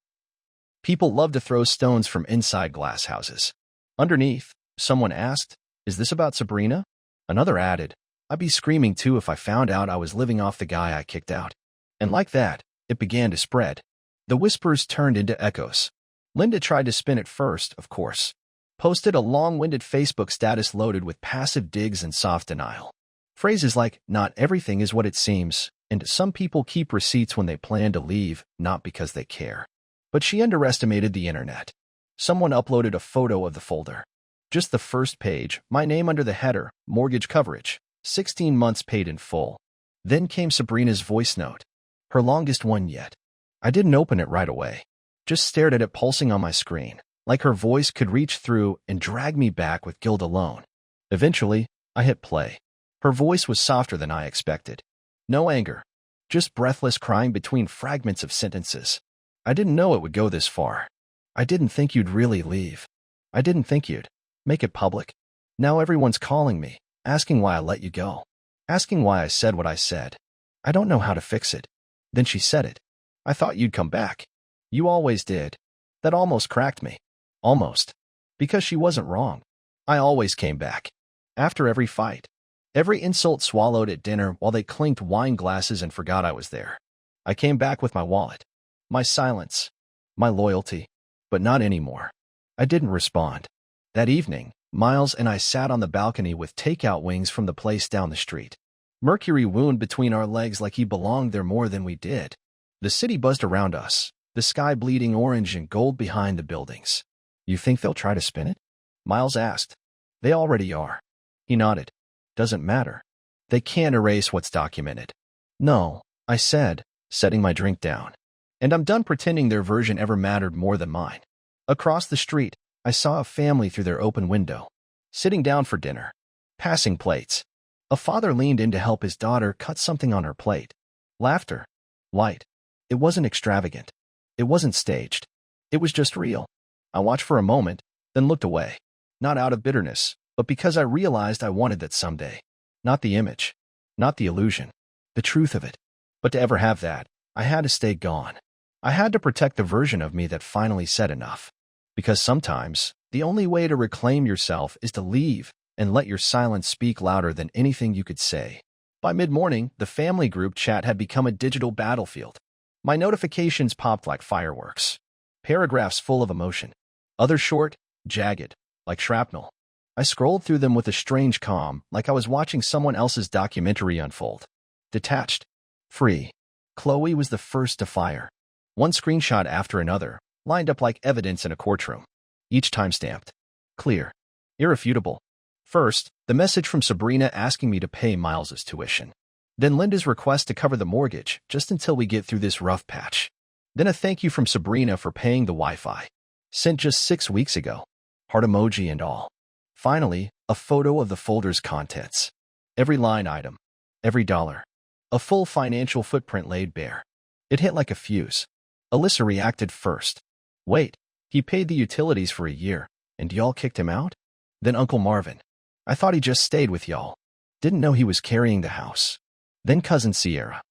People love to throw stones from inside glass houses. Underneath, someone asked, "Is this about Sabrina?" Another added, "I'd be screaming too if I found out I was living off the guy I kicked out." And like that, it began to spread. The whispers turned into echoes. Linda tried to spin it first, of course. Posted a long-winded Facebook status loaded with passive digs and soft denial. Phrases like, "Not everything is what it seems," and "Some people keep receipts when they plan to leave, not because they care." But she underestimated the internet. Someone uploaded a photo of the folder. Just the first page, my name under the header, mortgage coverage, 16 months paid in full. Then came Sabrina's voice note. Her longest one yet. I didn't open it right away. Just stared at it pulsing on my screen, like her voice could reach through and drag me back with guilt alone. Eventually, I hit play. Her voice was softer than I expected. No anger. Just breathless crying between fragments of sentences. I didn't know it would go this far. I didn't think you'd really leave. I didn't think you'd make it public. Now everyone's calling me, asking why I let you go. Asking why I said what I said. I don't know how to fix it. Then she said it. I thought you'd come back. You always did. That almost cracked me. Almost. Because she wasn't wrong. I always came back. After every fight. Every insult swallowed at dinner while they clinked wine glasses and forgot I was there. I came back with my wallet. My silence. My loyalty. But not anymore. I didn't respond. That evening, Miles and I sat on the balcony with takeout wings from the place down the street. Mercury wound between our legs like he belonged there more than we did. The city buzzed around us, the sky bleeding orange and gold behind the buildings. You think they'll try to spin it? Miles asked. They already are. He nodded. Doesn't matter. They can't erase what's documented. No, I said, setting my drink down. And I'm done pretending their version ever mattered more than mine. Across the street, I saw a family through their open window, sitting down for dinner, passing plates. A father leaned in to help his daughter cut something on her plate. Laughter. Light. It wasn't extravagant. It wasn't staged. It was just real. I watched for a moment, then looked away. Not out of bitterness, but because I realized I wanted that someday. Not the image. Not the illusion. The truth of it. But to ever have that, I had to stay gone. I had to protect the version of me that finally said enough. Because sometimes, the only way to reclaim yourself is to leave and let your silence speak louder than anything you could say. By mid-morning, the family group chat had become a digital battlefield. My notifications popped like fireworks. Paragraphs full of emotion. Others short, jagged, like shrapnel. I scrolled through them with a strange calm, like I was watching someone else's documentary unfold. Detached. Free. Chloe was the first to fire. One screenshot after another, lined up like evidence in a courtroom. Each time stamped. Clear. Irrefutable. First, the message from Sabrina asking me to pay Miles's tuition. Then Linda's request to cover the mortgage just until we get through this rough patch. Then a thank you from Sabrina for paying the Wi-Fi. Sent just 6 weeks ago. Heart emoji and all. Finally, a photo of the folder's contents. Every line item. Every dollar. A full financial footprint laid bare. It hit like a fuse. Alyssa reacted first. Wait, he paid the utilities for a year, and y'all kicked him out? Then Uncle Marvin. I thought he just stayed with y'all. Didn't know he was carrying the house. Then Cousin Sierra.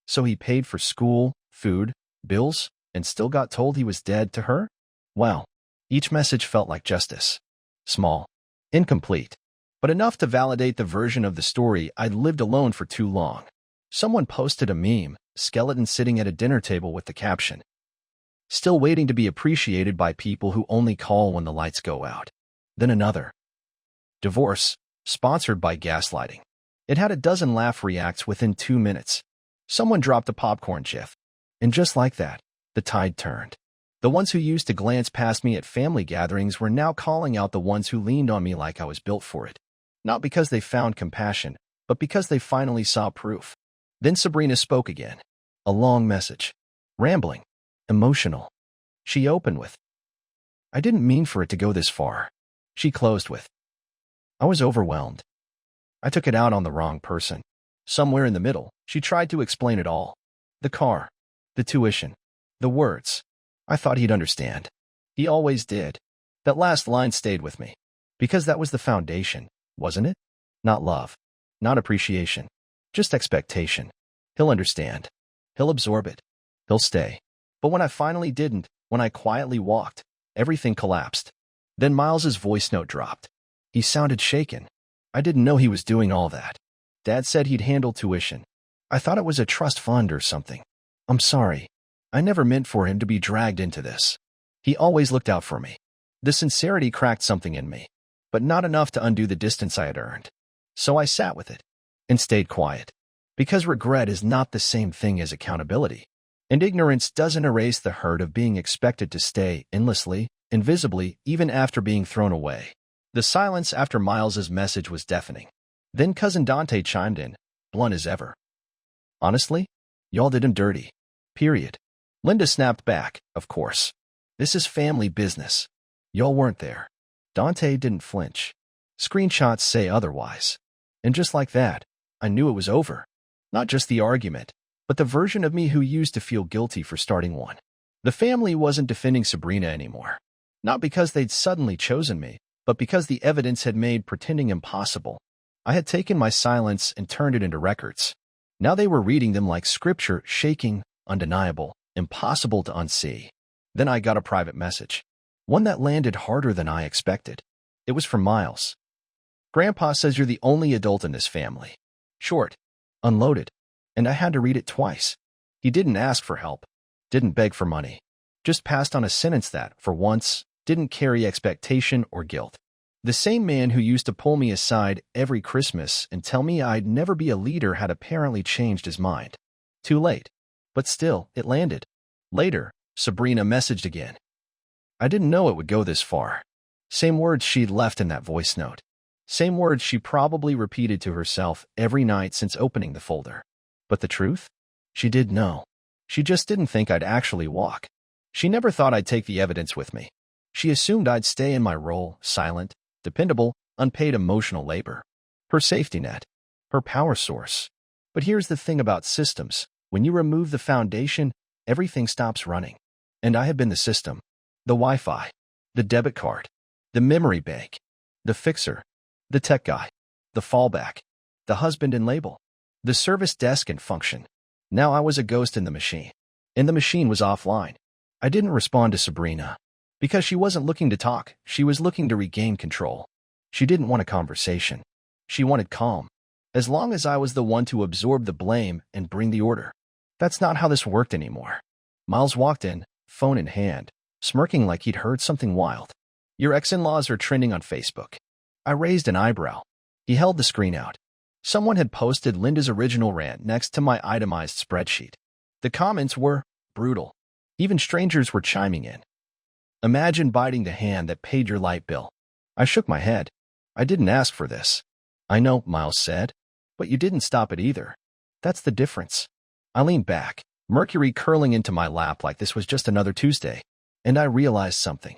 So he paid for school, food, bills, and still got told he was dead to her? Well, each message felt like justice. Small. Incomplete. But enough to validate the version of the story I'd lived alone for too long. Someone posted a meme, skeleton sitting at a dinner table with the caption, "Still waiting to be appreciated by people who only call when the lights go out." Then another. Divorce, sponsored by gaslighting. It had a dozen laugh reacts within 2 minutes. Someone dropped a popcorn gif. And just like that, the tide turned. The ones who used to glance past me at family gatherings were now calling out the ones who leaned on me like I was built for it. Not because they found compassion, but because they finally saw proof. Then Sabrina spoke again. A long message. Rambling. Emotional. She opened with, "I didn't mean for it to go this far." She closed with, "I was overwhelmed. I took it out on the wrong person." Somewhere in the middle, she tried to explain it all. The car. The tuition. The words. I thought he'd understand. He always did. That last line stayed with me. Because that was the foundation, wasn't it? Not love. Not appreciation. Just expectation. He'll understand. He'll absorb it. He'll stay. But when I finally didn't, when I quietly walked, everything collapsed. Then Miles's voice note dropped. He sounded shaken. I didn't know he was doing all that. Dad said he'd handle tuition. I thought it was a trust fund or something. I'm sorry. I never meant for him to be dragged into this. He always looked out for me. The sincerity cracked something in me, but not enough to undo the distance I had earned. So I sat with it and stayed quiet. Because regret is not the same thing as accountability. And ignorance doesn't erase the hurt of being expected to stay endlessly, invisibly, even after being thrown away. The silence after Miles's message was deafening. Then Cousin Dante chimed in, blunt as ever. Honestly, y'all did him dirty. Period. Linda snapped back, of course. This is family business. Y'all weren't there. Dante didn't flinch. Screenshots say otherwise. And just like that, I knew it was over. Not just the argument, but the version of me who used to feel guilty for starting one. The family wasn't defending Sabrina anymore. Not because they'd suddenly chosen me, but because the evidence had made pretending impossible. I had taken my silence and turned it into records. Now they were reading them like scripture, shaking, undeniable, impossible to unsee. Then I got a private message. One that landed harder than I expected. It was from Miles. Grandpa says you're the only adult in this family. Short. Unloaded. And I had to read it twice. He didn't ask for help. Didn't beg for money. Just passed on a sentence that, for once, didn't carry expectation or guilt. The same man who used to pull me aside every Christmas and tell me I'd never be a leader had apparently changed his mind. Too late. But still, it landed. Later, Sabrina messaged again. I didn't know it would go this far. Same words she'd left in that voice note. Same words she probably repeated to herself every night since opening the folder. But the truth? She did know. She just didn't think I'd actually walk. She never thought I'd take the evidence with me. She assumed I'd stay in my role, silent, dependable, unpaid emotional labor. Her safety net. Her power source. But here's the thing about systems. When you remove the foundation, everything stops running. And I have been the system. The Wi-Fi. The debit card. The memory bank. The fixer. The tech guy. The fallback. The husband and label. The service desk and function. Now I was a ghost in the machine. And the machine was offline. I didn't respond to Sabrina. Because she wasn't looking to talk, she was looking to regain control. She didn't want a conversation. She wanted calm. As long as I was the one to absorb the blame and bring the order. That's not how this worked anymore. Miles walked in, phone in hand, smirking like he'd heard something wild. Your ex-in-laws are trending on Facebook. I raised an eyebrow. He held the screen out. Someone had posted Linda's original rant next to my itemized spreadsheet. The comments were brutal. Even strangers were chiming in. Imagine biting the hand that paid your light bill. I shook my head. I didn't ask for this. I know, Miles said. But you didn't stop it either. That's the difference. I leaned back, Mercury curling into my lap like this was just another Tuesday. And I realized something.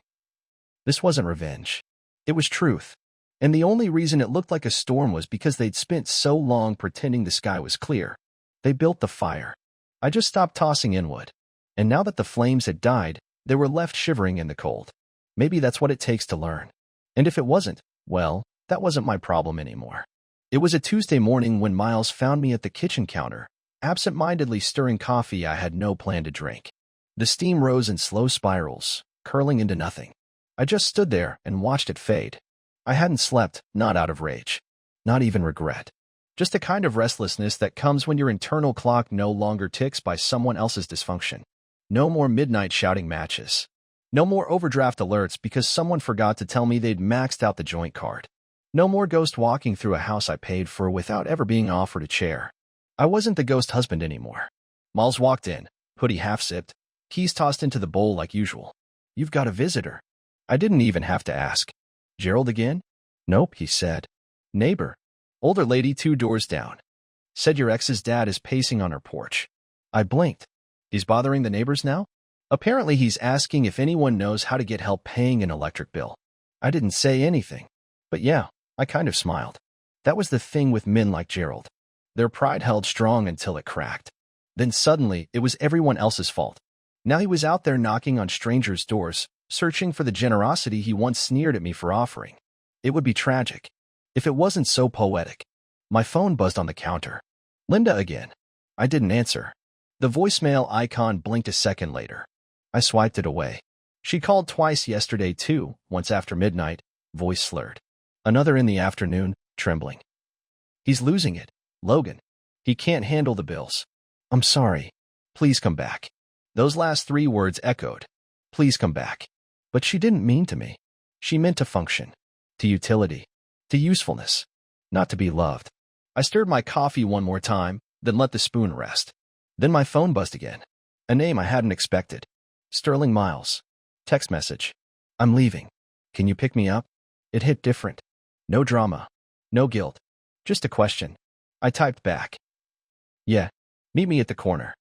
This wasn't revenge. It was truth. And the only reason it looked like a storm was because they'd spent so long pretending the sky was clear. They built the fire. I just stopped tossing inwood. And now that the flames had died, they were left shivering in the cold. Maybe that's what it takes to learn. And if it wasn't, well, that wasn't my problem anymore. It was a Tuesday morning when Miles found me at the kitchen counter, absent-mindedly stirring coffee I had no plan to drink. The steam rose in slow spirals, curling into nothing. I just stood there and watched it fade. I hadn't slept, not out of rage. Not even regret. Just a kind of restlessness that comes when your internal clock no longer ticks by someone else's dysfunction. No more midnight shouting matches. No more overdraft alerts because someone forgot to tell me they'd maxed out the joint card. No more ghost walking through a house I paid for without ever being offered a chair. I wasn't the ghost husband anymore. Miles walked in, hoodie half-zipped, keys tossed into the bowl like usual. You've got a visitor. I didn't even have to ask. Gerald again? Nope, he said. Neighbor. Older lady 2 doors down. Said your ex's dad is pacing on her porch. I blinked. He's bothering the neighbors now? Apparently he's asking if anyone knows how to get help paying an electric bill. I didn't say anything. But yeah, I kind of smiled. That was the thing with men like Gerald. Their pride held strong until it cracked. Then suddenly, it was everyone else's fault. Now he was out there knocking on strangers' doors, searching for the generosity he once sneered at me for offering. It would be tragic if it wasn't so poetic. My phone buzzed on the counter. Linda again. I didn't answer. The voicemail icon blinked a second later. I swiped it away. She called twice yesterday too, once after midnight, voice slurred. Another in the afternoon, trembling. He's losing it, Logan. He can't handle the bills. I'm sorry. Please come back. Those last 3 words echoed. Please come back. But she didn't mean to me. She meant to function. To utility. To usefulness. Not to be loved. I stirred my coffee one more time, then let the spoon rest. Then my phone buzzed again. A name I hadn't expected. Sterling Miles. Text message. I'm leaving. Can you pick me up? It hit different. No drama. No guilt. Just a question. I typed back. Yeah. Meet me at the corner.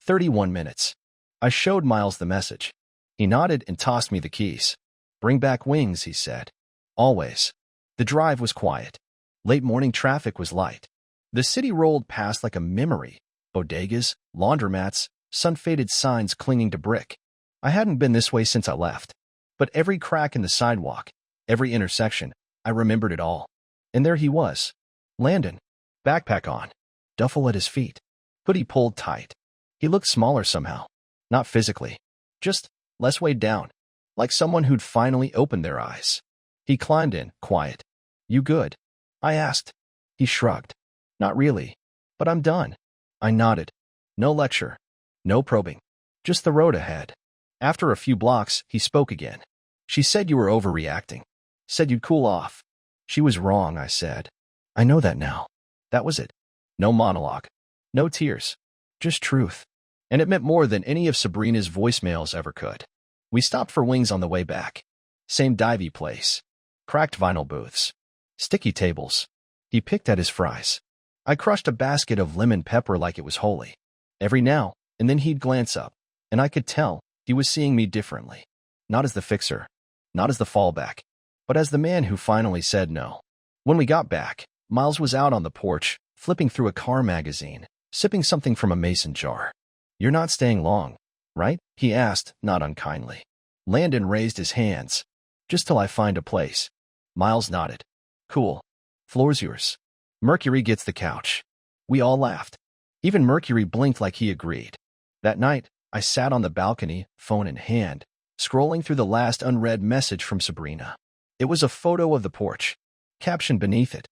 31 minutes. I showed Miles the message. He nodded and tossed me the keys. Bring back wings, he said. Always. The drive was quiet. Late morning traffic was light. The city rolled past like a memory. Bodegas, laundromats, sun-faded signs clinging to brick. I hadn't been this way since I left. But every crack in the sidewalk, every intersection, I remembered it all. And there he was. Landon. Backpack on. Duffel at his feet. Hoodie pulled tight. He looked smaller somehow. Not physically. Just less weighed down. Like someone who'd finally opened their eyes. He climbed in, quiet. You good? I asked. He shrugged. Not really. But I'm done. I nodded. No lecture. No probing. Just the road ahead. After a few blocks, he spoke again. She said you were overreacting. Said you'd cool off. She was wrong, I said. I know that now. That was it. No monologue. No tears. Just truth. And it meant more than any of Sabrina's voicemails ever could. We stopped for wings on the way back. Same divey place. Cracked vinyl booths. Sticky tables. He picked at his fries. I crushed a basket of lemon pepper like it was holy. Every now and then he'd glance up, and I could tell he was seeing me differently. Not as the fixer, not as the fallback, but as the man who finally said no. When we got back, Miles was out on the porch, flipping through a car magazine, sipping something from a mason jar. You're not staying long, right? He asked, not unkindly. Landon raised his hands. Just till I find a place. Miles nodded. Cool. Floor's yours. Mercury gets the couch. We all laughed. Even Mercury blinked like he agreed. That night, I sat on the balcony, phone in hand, scrolling through the last unread message from Sabrina. It was a photo of the porch. Caption beneath it.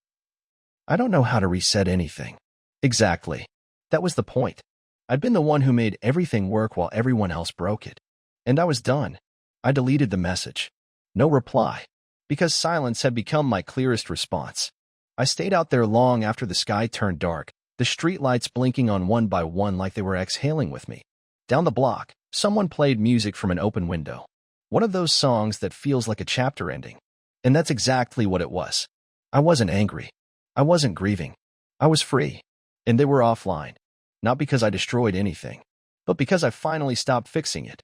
I don't know how to reset anything. Exactly. That was the point. I'd been the one who made everything work while everyone else broke it. And I was done. I deleted the message. No reply. Because silence had become my clearest response. I stayed out there long after the sky turned dark, the streetlights blinking on one by one like they were exhaling with me. Down the block, someone played music from an open window. One of those songs that feels like a chapter ending. And that's exactly what it was. I wasn't angry. I wasn't grieving. I was free. And they were offline. Not because I destroyed anything, but because I finally stopped fixing it.